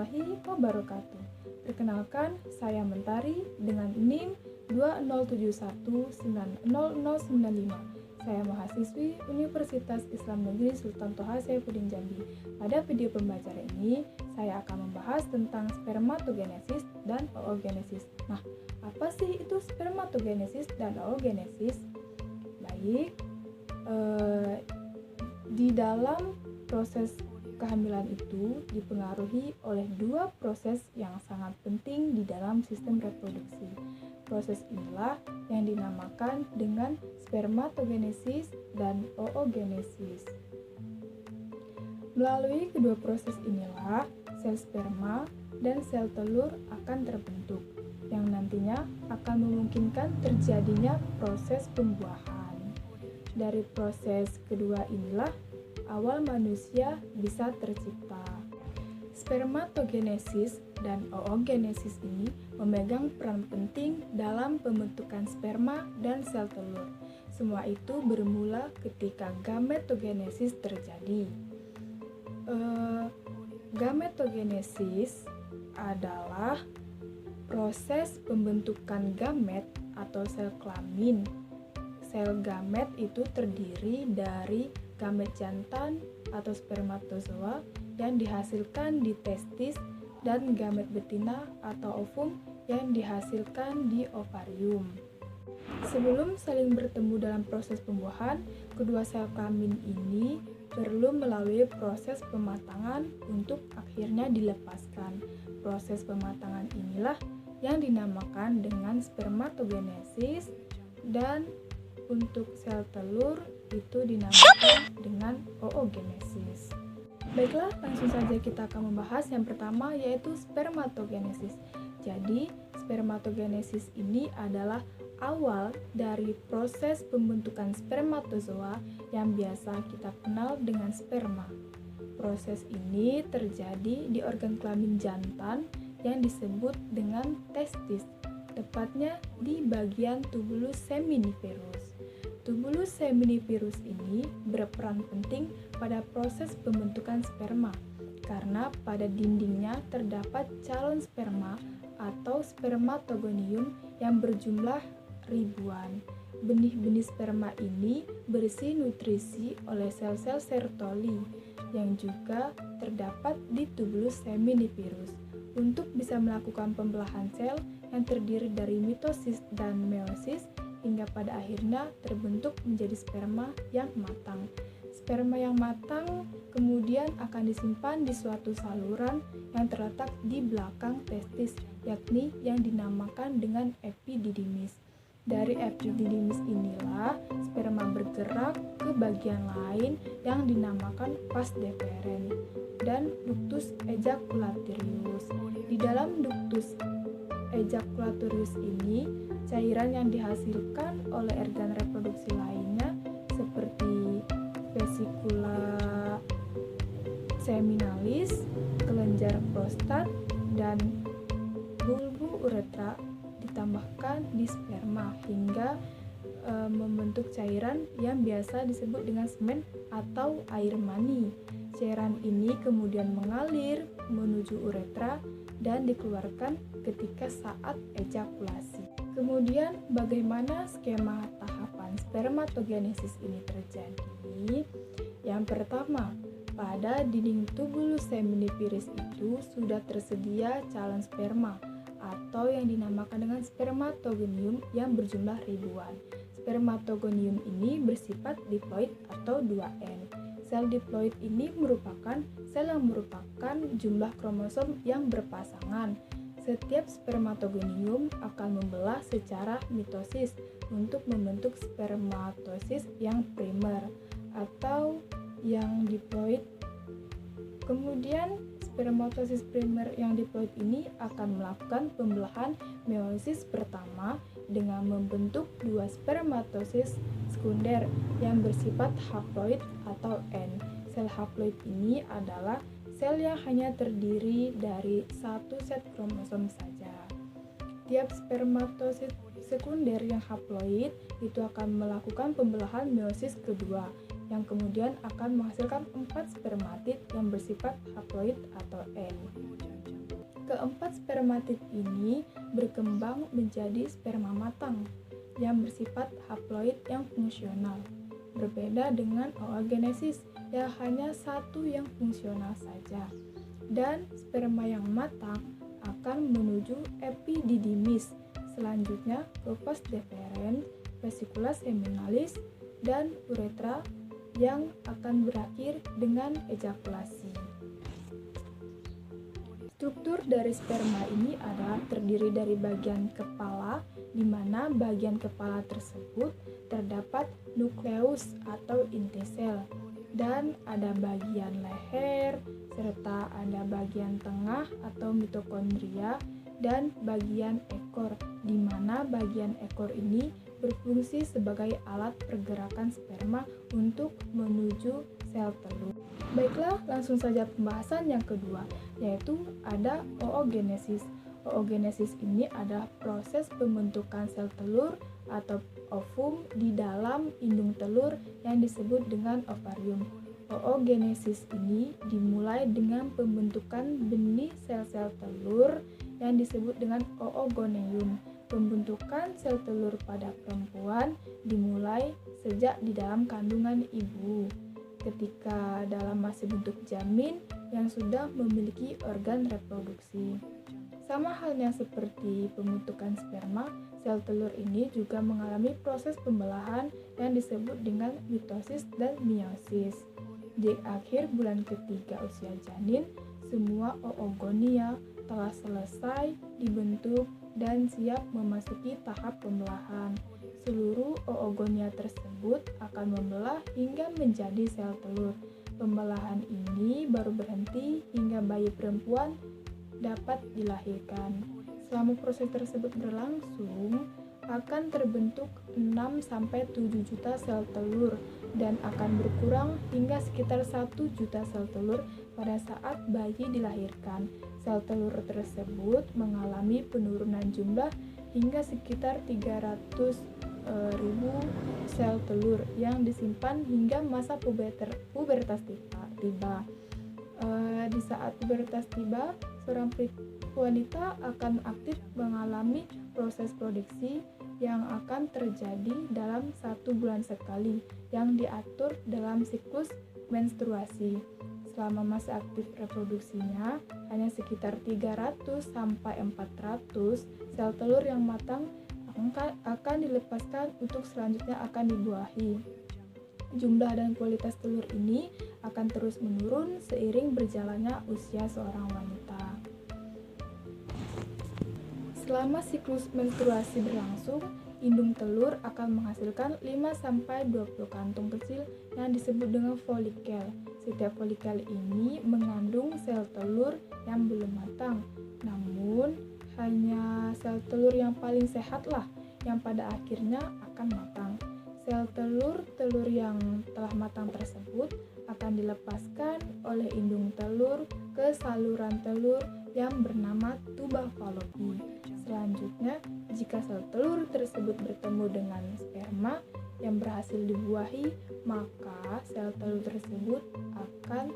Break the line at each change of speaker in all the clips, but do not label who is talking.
warahmatullahi wabarakatuh. Perkenalkan, saya Mentari dengan NIM 2071900095. Saya mahasiswi Universitas Islam Negeri Sultan Toha Saifuddin Jambi. Pada video pembelajaran ini, saya akan membahas tentang spermatogenesis dan oogenesis. Nah, apa sih itu spermatogenesis dan oogenesis? Baik, di dalam proses kehamilan itu dipengaruhi oleh dua proses yang sangat penting di dalam sistem reproduksi. Proses inilah yang dinamakan dengan spermatogenesis dan oogenesis. Melalui kedua proses inilah sel sperma dan sel telur akan terbentuk, yang nantinya akan memungkinkan terjadinya proses pembuahan. Dari proses kedua inilah awal manusia bisa tercipta. Spermatogenesis dan oogenesis ini memegang peran penting dalam pembentukan sperma dan sel telur. Semua itu bermula ketika gametogenesis terjadi. Gametogenesis adalah proses pembentukan gamet atau sel kelamin. Sel gamet itu terdiri dari gamet jantan atau spermatozoa yang dihasilkan di testis dan gamet betina atau ovum yang dihasilkan di ovarium. Sebelum saling bertemu dalam proses pembuahan, kedua sel kelamin ini perlu melalui proses pematangan untuk akhirnya dilepaskan. Proses pematangan inilah yang dinamakan dengan spermatogenesis, dan untuk sel telur itu dinamakan dengan oogenesis. Baiklah, langsung saja kita akan membahas yang pertama, yaitu spermatogenesis. Jadi, spermatogenesis ini adalah awal dari proses pembentukan spermatozoa yang biasa kita kenal dengan sperma. Proses ini terjadi di organ kelamin jantan yang disebut dengan testis, tepatnya di bagian tubulus seminiferus. Tubulus seminiferus ini berperan penting pada proses pembentukan sperma, karena pada dindingnya terdapat calon sperma atau spermatogonium yang berjumlah ribuan. Benih-benih sperma ini berisi nutrisi oleh sel-sel sertoli yang juga terdapat di tubulus seminiferus untuk bisa melakukan pembelahan sel yang terdiri dari mitosis dan meiosis hingga pada akhirnya terbentuk menjadi sperma yang matang. Sperma yang matang kemudian akan disimpan di suatu saluran yang terletak di belakang testis, yakni yang dinamakan dengan epididymis. Dari epididymis inilah sperma bergerak ke bagian lain yang dinamakan vas deferens dan ductus ejaculatorius. Di dalam ductus ejaculatorius ini, cairan yang dihasilkan oleh organ reproduksi lainnya seperti vesikula seminalis, kelenjar prostat, dan bulbu uretra ditambahkan di sperma hingga membentuk cairan yang biasa disebut dengan semen atau air mani. Cairan ini kemudian mengalir menuju uretra dan dikeluarkan ketika saat ejakulasi. Kemudian bagaimana skema tahapan spermatogenesis ini terjadi? Yang pertama, pada dinding tubulus seminiferus itu sudah tersedia calon sperma atau yang dinamakan dengan spermatogonium yang berjumlah ribuan. Spermatogonium ini bersifat diploid atau 2N. Sel diploid ini merupakan sel yang merupakan jumlah kromosom yang berpasangan. Setiap spermatogonium akan membelah secara mitosis untuk membentuk spermatosis yang primer atau yang diploid. Kemudian spermatosis primer yang diploid ini akan melakukan pembelahan meiosis pertama dengan membentuk dua spermatosis sekunder yang bersifat haploid atau N. Sel haploid ini adalah sel yang hanya terdiri dari satu set kromosom saja. Tiap spermatosit sekunder yang haploid itu akan melakukan pembelahan meiosis kedua, yang kemudian akan menghasilkan 4 spermatid yang bersifat haploid atau N. keempat spermatid ini berkembang menjadi sperma matang yang bersifat haploid yang fungsional. Berbeda dengan oogenesis yang hanya satu yang fungsional saja. Dan sperma yang matang akan menuju epididymis, selanjutnya ke vas deferens, vesicula seminalis, dan uretra yang akan berakhir dengan ejakulasi. Struktur dari sperma ini adalah terdiri dari bagian kepala, di mana bagian kepala tersebut terdapat nukleus atau inti sel, dan ada bagian leher, serta ada bagian tengah atau mitokondria, dan bagian ekor, di mana bagian ekor ini berfungsi sebagai alat pergerakan sperma untuk menuju sel telur. Baiklah, langsung saja pembahasan yang kedua, yaitu ada oogenesis. Oogenesis ini adalah proses pembentukan sel telur atau ovum di dalam indung telur yang disebut dengan ovarium. Oogenesis ini dimulai dengan pembentukan benih sel-sel telur yang disebut dengan oogoneum. Pembentukan sel telur pada perempuan dimulai sejak di dalam kandungan ibu, ketika dalam masih bentuk janin yang sudah memiliki organ reproduksi. Sama halnya seperti pembentukan sperma, sel telur ini juga mengalami proses pembelahan yang disebut dengan mitosis dan meiosis. Di akhir bulan ketiga usia janin, semua oogonia telah selesai dibentuk dan siap memasuki tahap pembelahan. Seluruh oogonia tersebut akan membelah hingga menjadi sel telur. Pembelahan ini baru berhenti hingga bayi perempuan dapat dilahirkan. Selama proses tersebut berlangsung, akan terbentuk 6-7 juta sel telur dan akan berkurang hingga sekitar 1 juta sel telur pada saat bayi dilahirkan. Sel telur tersebut mengalami penurunan jumlah hingga sekitar 300.000 sel telur yang disimpan hingga masa pubertas tiba. Di saat pubertas tiba, seorang wanita akan aktif mengalami proses produksi yang akan terjadi dalam 1 bulan sekali yang diatur dalam siklus menstruasi. Selama masa aktif reproduksinya, hanya sekitar 300-400 sel telur yang matang akan dilepaskan untuk selanjutnya akan dibuahi. Jumlah dan kualitas telur ini akan terus menurun seiring berjalannya usia seorang wanita. Selama siklus menstruasi berlangsung, indung telur akan menghasilkan 5-20 kantung kecil yang disebut dengan folikel. Setiap folikel ini mengandung sel telur yang belum matang. Namun, hanya sel telur yang paling sehatlah yang pada akhirnya akan matang. Sel telur yang telah matang tersebut akan dilepaskan oleh indung telur ke saluran telur yang bernama tuba falopi. Selanjutnya, jika sel telur tersebut bertemu dengan sperma yang berhasil dibuahi, maka sel telur tersebut akan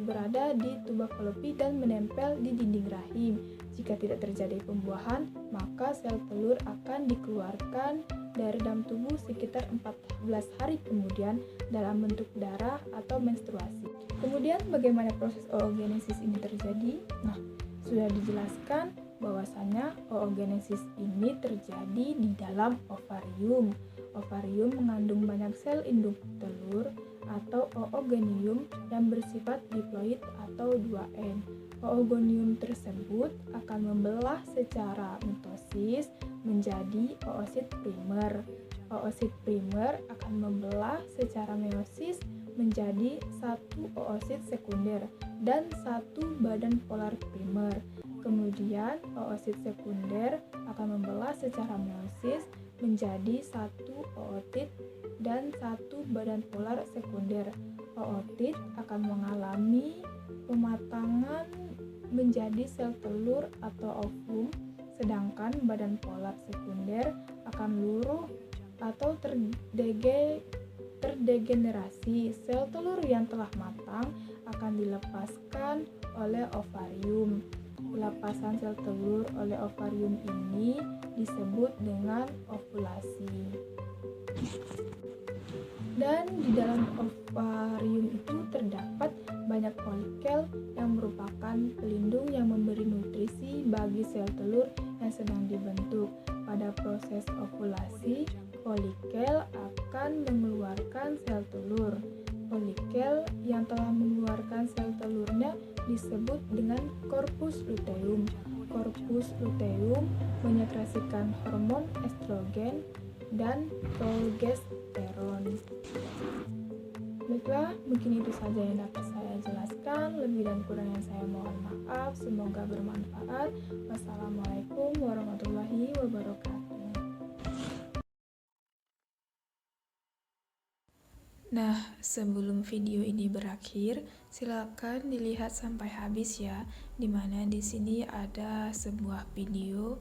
berada di tuba falopi dan menempel di dinding rahim. Jika tidak terjadi pembuahan, maka sel telur akan dikeluarkan dari dalam tubuh sekitar 14 hari kemudian dalam bentuk darah atau menstruasi. Kemudian bagaimana proses oogenesis ini terjadi? Nah, sudah dijelaskan bahwasanya oogenesis ini terjadi di dalam ovarium. Ovarium mengandung banyak sel indung telur atau oogonium yang bersifat diploid atau 2N. Oogonium tersebut akan membelah secara mitosis menjadi oosit primer. Oosit primer akan membelah secara meiosis menjadi satu oosit sekunder dan satu badan polar primer. Kemudian oosit sekunder akan membelah secara meiosis menjadi satu ootit dan satu badan polar sekunder. Ootit akan mengalami pematangan menjadi sel telur atau ovum, sedangkan badan polar sekunder akan luruh atau terdegenerasi. Sel telur yang telah matang akan dilepaskan oleh ovarium. pelepasan sel telur oleh ovarium ini disebut dengan ovulasi. Dan di dalam ovarium itu terdapat banyak folikel yang merupakan pelindung yang memberi nutrisi bagi sel telur yang sedang dibentuk. Pada proses ovulasi, folikel akan mengeluarkan sel telur. Folikel yang telah mengeluarkan sel telurnya disebut dengan corpus luteum. Corpus luteum menyekresikan hormon estrogen dan progesteron. Baiklah, mungkin itu saja yang dapat saya jelaskan. Lebih dan kurangnya saya mohon maaf. Semoga bermanfaat. Wassalamualaikum warahmatullahi wabarakatuh. Nah, sebelum video ini berakhir, silakan dilihat sampai habis ya. Dimana di sini ada sebuah video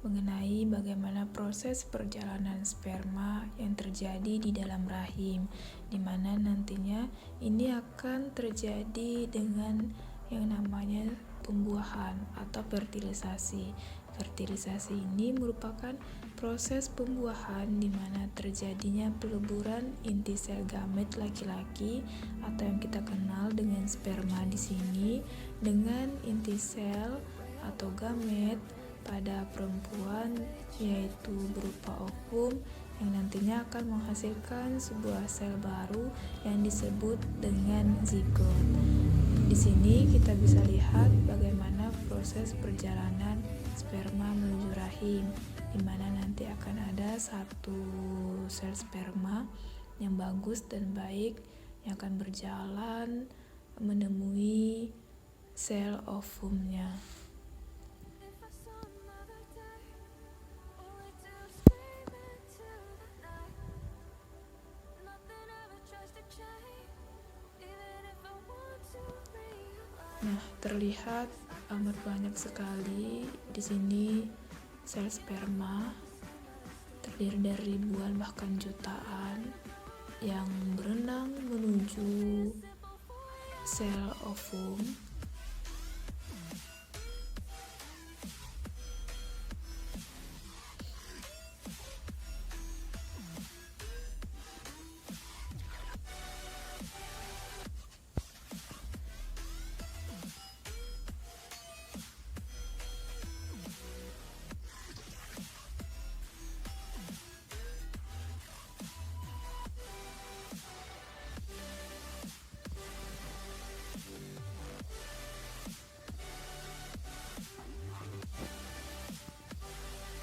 mengenai bagaimana proses perjalanan sperma yang terjadi di dalam rahim, di mana nantinya ini akan terjadi dengan yang namanya pembuahan atau fertilisasi. Fertilisasi ini merupakan proses pembuahan di mana terjadinya peleburan inti sel gamet laki-laki atau yang kita kenal dengan sperma di sini dengan inti sel atau gamet pada perempuan, yaitu berupa ovum yang nantinya akan menghasilkan sebuah sel baru yang disebut dengan zigot. Di sini kita bisa lihat bagaimana proses perjalanan sperma menuju rahim, di mana nanti akan ada satu sel sperma yang bagus dan baik yang akan berjalan menemui sel ovumnya. Nah, terlihat amat banyak sekali di sini sel sperma, terdiri dari ribuan bahkan jutaan yang berenang menuju sel ovum.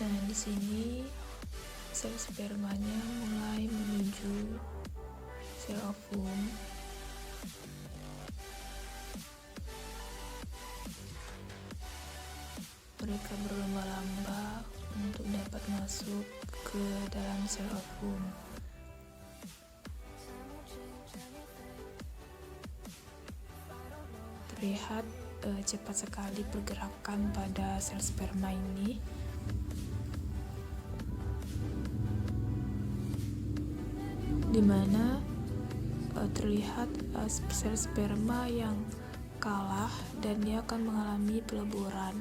Nah, di sini sel spermanya mulai menuju sel ovum. Mereka berlomba-lomba untuk dapat masuk ke dalam sel ovum. Terlihat cepat sekali pergerakan pada sel sperma ini. Di mana terlihat sel sperma yang kalah dan dia akan mengalami peleburan.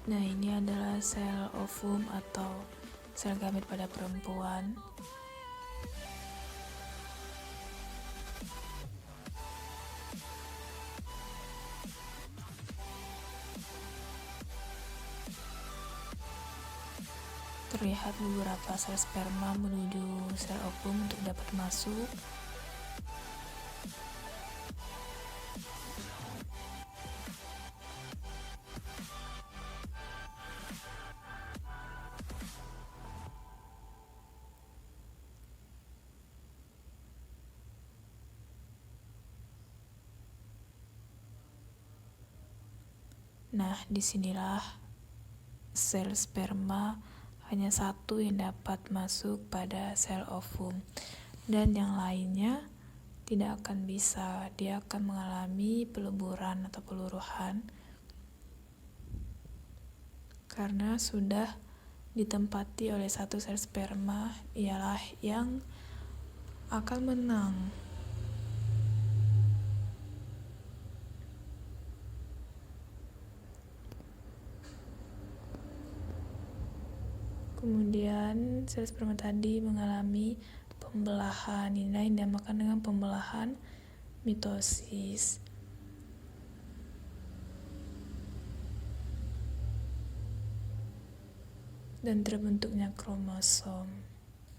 Nah, ini adalah sel ovum atau sel gamet pada perempuan. Terlihat beberapa sel sperma menuju sel ovum untuk dapat masuk.
Nah, disinilah sel sperma hanya satu yang dapat masuk pada sel ovum, dan yang lainnya tidak akan bisa. Dia akan mengalami peleburan atau peluruhan karena sudah ditempati oleh satu sel sperma, ialah yang akan menang. Kemudian sel sperma tadi mengalami pembelahan. Inilah yang dinamakan dengan pembelahan mitosis. Dan terbentuknya kromosom.